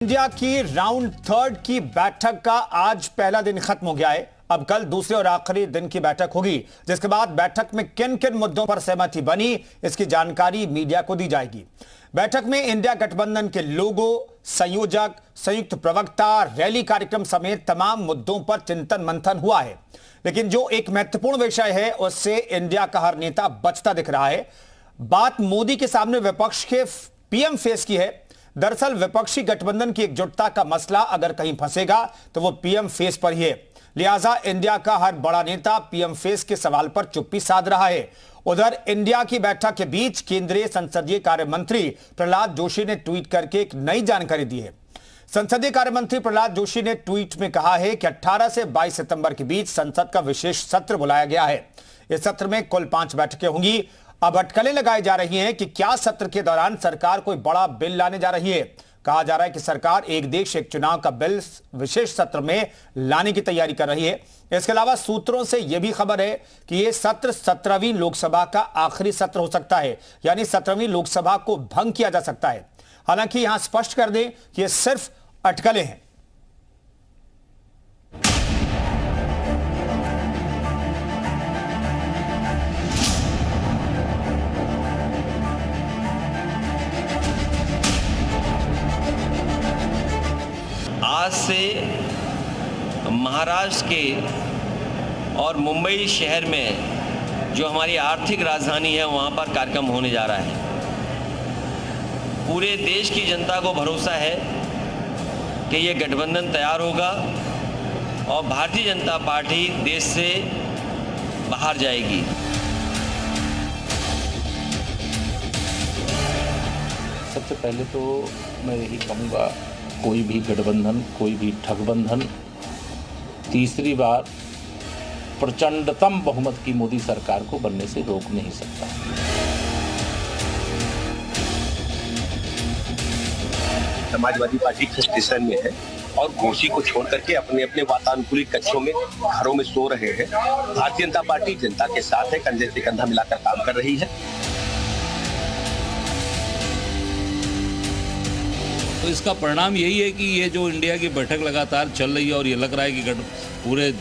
India की round third की बैठक का आज पहला दिन खत्म हो गया है। अब कल दूसरे और आखिरी दिन की बैठक होगी, जिसके बाद बैठक में किन किन मुद्दों पर सहमति बनी, इसकी जानकारी मीडिया को दी जाएगी। बैठक में इंडिया गठबंधन के लोगो, संयोजक, संयुक्त प्रवक्ता, रैली कार्यक्रम समेत तमाम मुद्दों पर चिंतन मंथन हुआ है। लेकिन जो एक महत्वपूर्ण विषय है, उससे इंडिया का हर नेता बचता दिख रहा है। बात मोदी के सामने विपक्ष के पीएम फेस की है। दरअसल विपक्षी गठबंधन की एकजुटता का मसला अगर कहीं फंसेगा तो वो पीएम फेस पर ही है। लिहाजा इंडिया का हर बड़ा नेता पीएम फेस के सवाल पर चुप्पी साध रहा है। उधर इंडिया की बैठक के बीच केंद्रीय संसदीय कार्य मंत्री प्रहलाद जोशी ने ट्वीट करके एक नई जानकारी दी है। संसदीय कार्य मंत्री प्रहलाद जोशी ने ट्वीट में कहा है कि 18 से 22 सितंबर के बीच संसद का विशेष सत्र बुलाया गया है। इस सत्र में कुल 5 बैठकें होंगी। अब अटकलें लगाई जा रही हैं कि क्या सत्र के दौरान सरकार कोई बड़ा बिल लाने जा रही है। कहा जा रहा है कि सरकार एक देश एक चुनाव का बिल विशेष सत्र में लाने की तैयारी कर रही है। इसके अलावा सूत्रों से यह भी खबर है कि यह सत्र 17वीं लोकसभा का आखिरी सत्र हो सकता है, यानी 17वीं लोकसभा को भंग किया जा सकता है। हालांकि यहां स्पष्ट कर दें कि यह सिर्फ अटकलें हैं। आज से महाराष्ट्र के और मुंबई शहर में जो हमारी आर्थिक राजधानी है, वहाँ पर कार्यक्रम होने जा रहा है। पूरे देश की जनता को भरोसा है कि ये गठबंधन तैयार होगा और भारतीय जनता पार्टी देश से बाहर जाएगी। सबसे पहले तो मैं यही कहूँगा, कोई भी गठबंधन, कोई भी ठगबंधन तीसरी बार प्रचंडतम बहुमत की मोदी सरकार को बनने से रोक नहीं सकता। समाजवादी पार्टी फ्रस्ट्रेशन में है और घोषी को छोड़ करके अपने अपने वातानुकूलित कक्षों में, घरों में सो रहे हैं। भारतीय जनता पार्टी जनता के साथ है, कंधे से कंधा मिलाकर काम कर रही है। तो इसका परिणाम यही है कि ये जो इंडिया की बैठक लगातार चल रही है और ये लग रहा है कि पूरे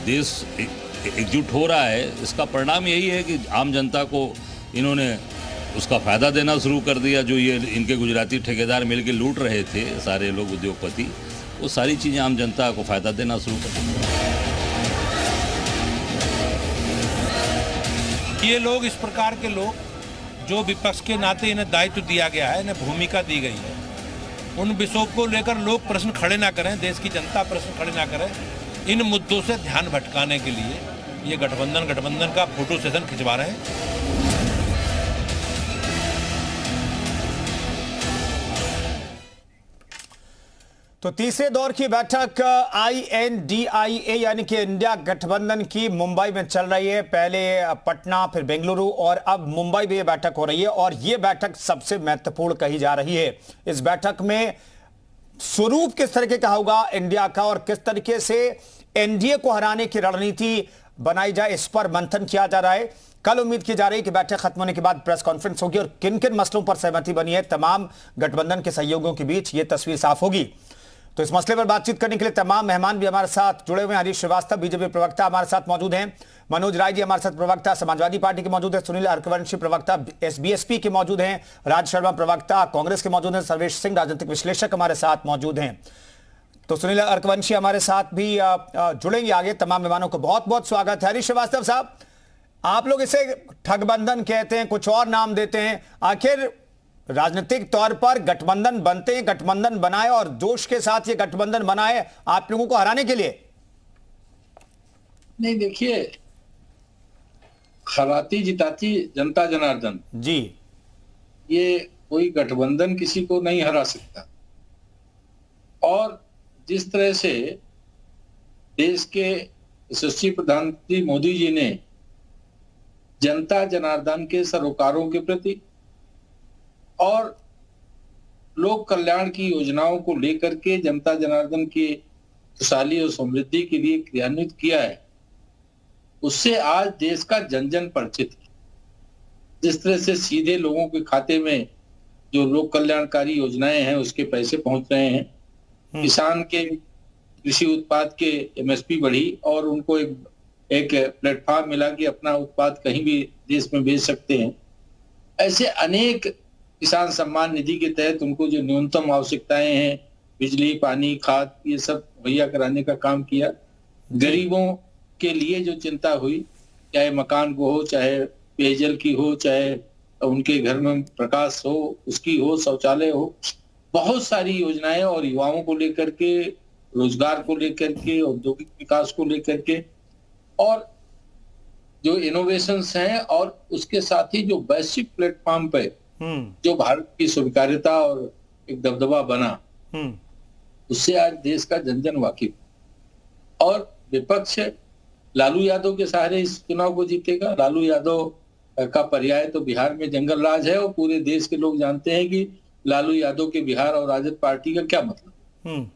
देश एकजुट हो रहा है, इसका परिणाम यही है कि आम जनता को इन्होंने उसका फ़ायदा देना शुरू कर दिया। जो ये इनके गुजराती ठेकेदार मिलकर लूट रहे थे, सारे लोग उद्योगपति, वो सारी चीज़ें आम जनता को फ़ायदा देना शुरू कर दिया। ये लोग, इस प्रकार के लोग जो विपक्ष के नाते इन्हें दायित्व दिया गया है, इन्हें भूमिका दी गई है, उन विषयों को लेकर लोग प्रश्न खड़े ना करें, देश की जनता प्रश्न खड़े ना करे। इन मुद्दों से ध्यान भटकाने के लिए ये गठबंधन का फोटो सेशन खिंचवा रहे हैं। तो तीसरे दौर की बैठक INDIA यानी कि इंडिया गठबंधन की मुंबई में चल रही है। पहले पटना, फिर बेंगलुरु और अब मुंबई में यह बैठक हो रही है और यह बैठक सबसे महत्वपूर्ण कही जा रही है। इस बैठक में स्वरूप किस तरीके का होगा इंडिया का और किस तरीके से एनडीए को हराने की रणनीति बनाई जाए, इस पर मंथन किया जा रहा है। कल उम्मीद की जा रही है कि बैठक खत्म होने के बाद प्रेस कॉन्फ्रेंस होगी और किन किन मसलों पर सहमति बनी है तमाम गठबंधन के सहयोगियों के बीच, यह तस्वीर साफ होगी। तो इस मसले पर बातचीत करने के लिए तमाम मेहमान भी हमारे साथ जुड़े हुए हैं। हरीश श्रीवास्तव बीजेपी प्रवक्ता हमारे साथ मौजूद हैं, मनोज राय जी हमारे साथ प्रवक्ता समाजवादी पार्टी के मौजूद हैं, सुनील अर्कवंशी प्रवक्ता बीएसपी के मौजूद हैं, राज शर्मा प्रवक्ता कांग्रेस के मौजूद हैं, सर्वेश सिंह राजनीतिक विश्लेषक हमारे साथ मौजूद हैं। तो सुनील अर्कवंशी हमारे साथ भी जुड़ेंगे आगे। तमाम मेहमानों को बहुत बहुत स्वागत है। हरीश श्रीवास्तव साहब, आप लोग इसे ठगबंधन कहते हैं, कुछ और नाम देते हैं, आखिर राजनीतिक तौर पर गठबंधन बनते हैं, गठबंधन बनाए और जोश के साथ ये गठबंधन बनाए आप लोगों को हराने के लिए? नहीं, देखिए, खराती जिताती जनता जनार्दन जी, ये कोई गठबंधन किसी को नहीं हरा सकता। और जिस तरह से देश के यशस्वी प्रधानमंत्री मोदी जी ने जनता जनार्दन के सरोकारों के प्रति और लोक कल्याण की योजनाओं को लेकर के जनता जनार्दन की खुशहाली और समृद्धि के लिए क्रियान्वित किया है, उससे आज देश का जन जन परिचित है। जिस तरह से सीधे लोगों के खाते में जो लोक कल्याणकारी योजनाएं हैं उसके पैसे पहुंच रहे हैं, किसान के कृषि उत्पाद के एमएसपी बढ़ी और उनको एक प्लेटफॉर्म मिला कि अपना उत्पाद कहीं भी देश में बेच सकते हैं। ऐसे अनेक किसान सम्मान निधि के तहत उनको जो न्यूनतम आवश्यकताएं हैं, बिजली, पानी, खाद, ये सब मुहैया कराने का काम किया। गरीबों के लिए जो चिंता हुई, चाहे मकान को हो, चाहे पेयजल की हो, चाहे उनके घर में प्रकाश हो, उसकी हो, शौचालय हो, बहुत सारी योजनाएं, और युवाओं को लेकर के, रोजगार को लेकर के, औद्योगिक विकास को लेकर के, और जो इनोवेशंस हैं, और उसके साथ ही जो वैश्विक प्लेटफॉर्म पे जो भारत की स्वीकार्यता और एक दबदबा बना, उससे आज देश का जन जन वाकिफ। और विपक्ष लालू यादव के सहारे इस चुनाव को जीतेगा। लालू यादव का पर्याय तो बिहार में जंगल राज है, और पूरे देश के लोग जानते हैं कि लालू यादव के बिहार और राजद पार्टी का क्या मतलब।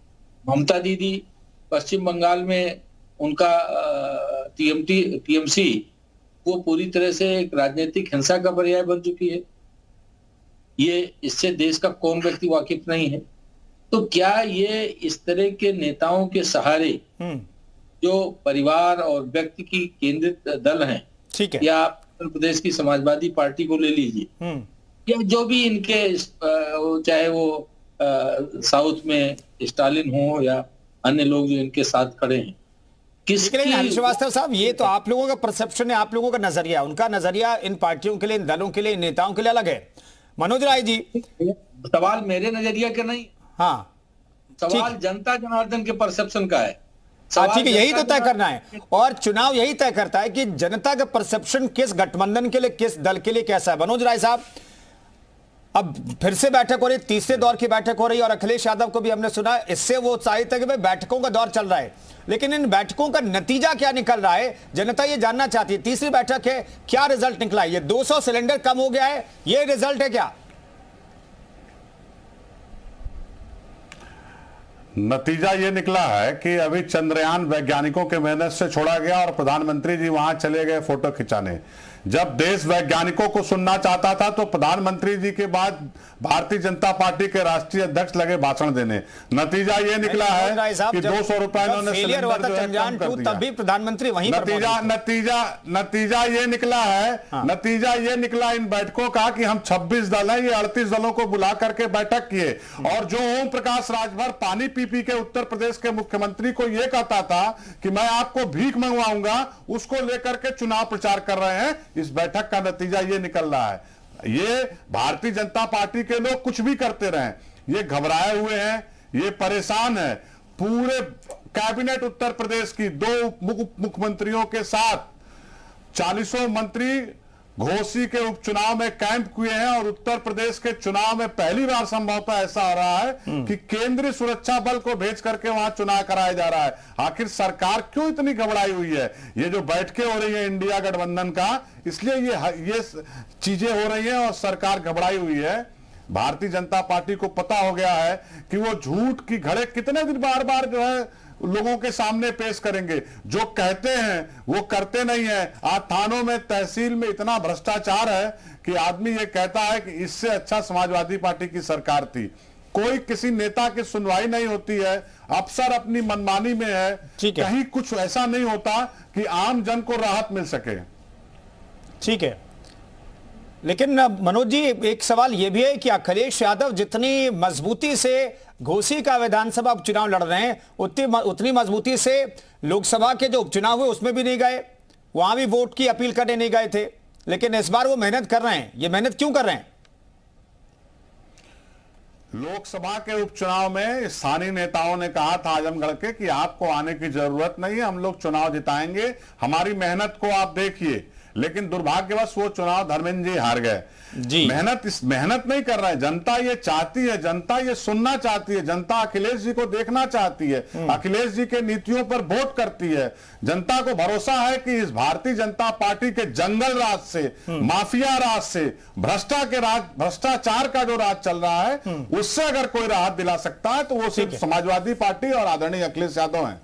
ममता दीदी पश्चिम बंगाल में उनका टीएमसी वो पूरी तरह से एक राजनीतिक हिंसा का पर्याय बन चुकी है। ये इससे देश का कौन व्यक्ति वाकिफ नहीं है। तो क्या ये इस तरह के नेताओं के सहारे जो परिवार और व्यक्ति की केंद्रित दल हैं, ठीक है, या उत्तर प्रदेश की समाजवादी पार्टी को ले लीजिए, या जो भी इनके चाहे वो साउथ में स्टालिन हो या अन्य लोग जो इनके साथ खड़े हैं, हरीश श्रीवास्तव साहब, ये तो आप लोगों का परसेप्शन है, आप लोगों का नजरिया, उनका नजरिया इन पार्टियों के लिए, इन दलों के लिए, इन नेताओं के लिए अलग है। मनोज राय जी, सवाल मेरे नजरिया का नहीं, हाँ, सवाल जनता जनार्दन के परसेप्शन का है। ठीक है, यही तो तय करना है, और चुनाव यही तय करता है कि जनता का परसेप्शन किस गठबंधन के लिए, किस दल के लिए कैसा है। मनोज राय साहब, अब फिर से बैठक हो रही, तीसरे दौर की बैठक हो रही है, और अखिलेश यादव को भी हमने सुना, इससे वो उत्साहित है कि भाई बैठकों का दौर चल रहा है, लेकिन इन बैठकों का नतीजा क्या निकल रहा है, जनता ये जानना चाहती है। तीसरी बैठक है, क्या रिजल्ट निकला है? ये 200 सिलेंडर कम हो गया है, ये रिजल्ट है क्या? नतीजा ये निकला है कि अभी चंद्रयान वैज्ञानिकों के मेहनत से छोड़ा गया और प्रधानमंत्री जी वहां चले गए फोटो खिंचाने। जब देश वैज्ञानिकों को सुनना चाहता था तो प्रधानमंत्री जी के बाद भारतीय जनता पार्टी के राष्ट्रीय अध्यक्ष लगे भाषण देने। नतीजा ये निकला है कि 200 रुपए इन्होंने सिलेंडर जो है कम कर दिया। तभी प्रधानमंत्री वहीं नतीजा ये निकला है, नतीजा ये निकला इन बैठकों का कि हम 26 दल हैं, ये 38 दलों को बुला करके बैठक किए, और जो ओम प्रकाश राजभर पानी पी के उत्तर प्रदेश के मुख्यमंत्री को यह कहता था कि मैं आपको भीख मंगवाऊंगा, उसको लेकर के चुनाव प्रचार कर रहे हैं। इस बैठक का नतीजा ये निकल रहा है। ये भारतीय जनता पार्टी के लोग कुछ भी करते रहे, ये घबराए हुए हैं, ये परेशान है। पूरे कैबिनेट उत्तर प्रदेश की 2 मुख्यमंत्रियों के साथ 40 मंत्री घोसी के उपचुनाव में कैंप हुए हैं, और उत्तर प्रदेश के चुनाव में पहली बार संभवतः ऐसा हो रहा है कि केंद्रीय सुरक्षा बल को भेज करके वहां चुनाव कराया जा रहा है। आखिर सरकार क्यों इतनी घबराई हुई है? ये जो बैठकें हो रही है इंडिया गठबंधन का, इसलिए ये चीजें हो रही हैं और सरकार घबराई हुई है। भारतीय जनता पार्टी को पता हो गया है कि वो झूठ की घड़े कितने दिन बार बार जो है लोगों के सामने पेश करेंगे। जो कहते हैं वो करते नहीं है। आज थानों में, तहसील में इतना भ्रष्टाचार है कि आदमी ये कहता है कि इससे अच्छा समाजवादी पार्टी की सरकार थी। कोई किसी नेता की सुनवाई नहीं होती है, अफसर अपनी मनमानी में है, कहीं कुछ ऐसा नहीं होता कि आम जन को राहत मिल सके। ठीक है, लेकिन मनोज जी, एक सवाल यह भी है कि अखिलेश यादव जितनी मजबूती से घोसी का विधानसभा उपचुनाव लड़ रहे हैं, उतनी मजबूती से लोकसभा के जो उपचुनाव हुए उसमें भी नहीं गए, वहां भी वोट की अपील करने नहीं गए थे, लेकिन इस बार वो मेहनत कर रहे हैं। ये मेहनत क्यों कर रहे हैं? लोकसभा के उपचुनाव में स्थानीय नेताओं ने कहा था आजमगढ़ के कि आपको आने की जरूरत नहीं है, हम लोग चुनाव जिताएंगे, हमारी मेहनत को आप देखिए। लेकिन दुर्भाग्यवश वो चुनाव धर्मेंद्र जी हार गए। मेहनत नहीं कर रहे हैं। जनता ये चाहती है, जनता ये सुनना चाहती है, जनता अखिलेश जी को देखना चाहती है, अखिलेश जी के नीतियों पर वोट करती है। जनता को भरोसा है कि इस भारतीय जनता पार्टी के जंगल राज से, माफिया राज से, भ्रष्टाचार का जो राज चल रहा है, उससे अगर कोई राहत दिला सकता है तो वो सिर्फ समाजवादी पार्टी और आदरणीय अखिलेश यादव हैं।